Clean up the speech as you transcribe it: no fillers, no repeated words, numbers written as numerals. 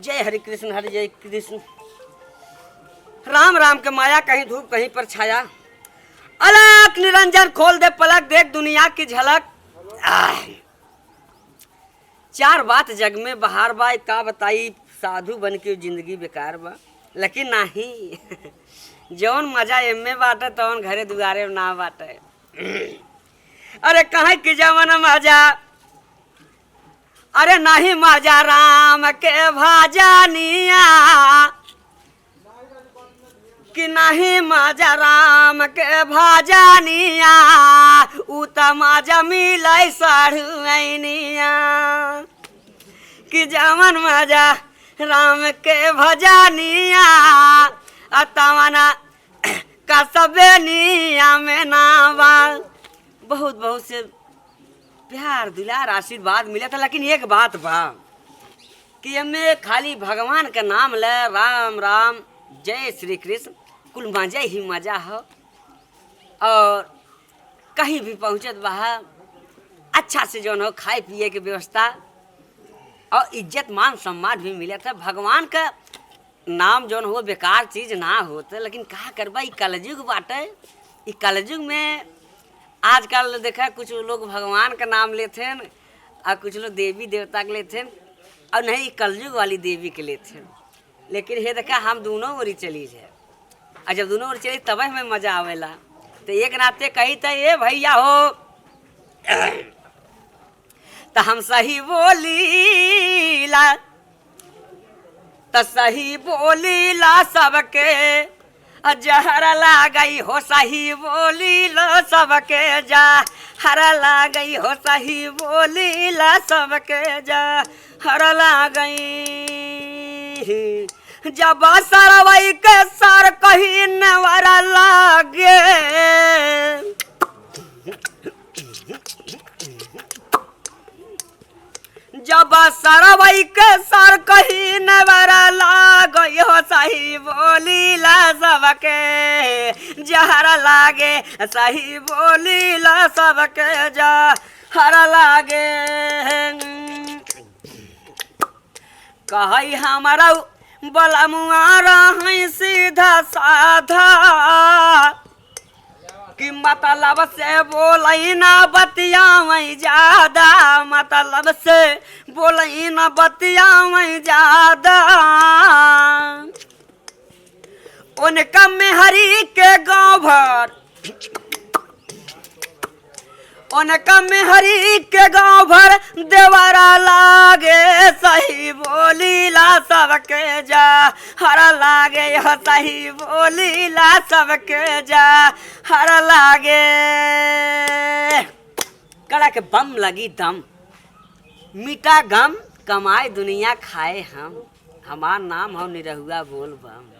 जय हरि कृष्ण हरि जय कृष्ण। राम राम के माया कहीं धूप कहीं पर छाया। अलख निरंजन खोल दे पलक देख दुनिया की झलक। चार बात जग में बहार बा का बताई साधु बन के जिंदगी बेकार बा। लेकिन नहीं जौन मजा एमे बाटे तौन घरे दुआरे ना बाटे। अरे कहाँ की जवन मजा अरे नहीं मजा राम के भाजानिया कि नहीं मजा राम के भाजानिया उ त मजा मिलै सढ़ुनिया कि जवन मजा राम के भजानिया तमना कसबे निया में नावा। बहुत बहुत से प्यार दुलार आशीर्वाद मिला था। लेकिन एक बात बा कि हमें खाली भगवान का नाम ले राम राम जय श्री कृष्ण कुल मजा ही मजा हो। और कहीं भी पहुँचत बा अच्छा से जो हो खाए पिए के व्यवस्था और इज्जत मान सम्मान भी मिला था। भगवान का नाम जो हो बेकार चीज़ ना होते। लेकिन कहा करबा कलयुग बाटे। इस कलयुग में आजकल देखा कुछ लोग भगवान का नाम लेते हैं और कुछ लोग देवी देवता के लेते हैं और नहीं कलयुग वाली देवी के लेते हैं। लेकिन ये देखा हम दोनों ओरी चली जाए और जब दोनों ओरी चली तब हमें मजा आवेला। तो एक नाते कही तो ये भैया हो तो हम सही बोलीला तो सही बोलीला सबके जहर लागई हो सही बोली लो सबके जहर लागई हो सही बोली लो सबके जहर लागई। जब सरवई के सर कहीं नवर लागे जब सरवई के सर कहीं नवर लागई हो सही बोली ला सबके जहर लागे सही बोली ला सबके जहर लागे। कही हमारा बलमुआ रही सीधा साधा कि मतलब से बोलई ना बतियावई ज्यादा मतलब से बोलई ना बतियावई ज्यादा। उनका मेहरी के गाँव भर उनका मेहरी के गाँव भर देवरा लागे सही बोली ला सबके जहर लागे यह सही बोली ला सबके जहर लागे। कड़ा के बम लगी दम मीठा गम कमाए दुनिया खाए हम। हमार नाम हो निरहुआ बोल बम।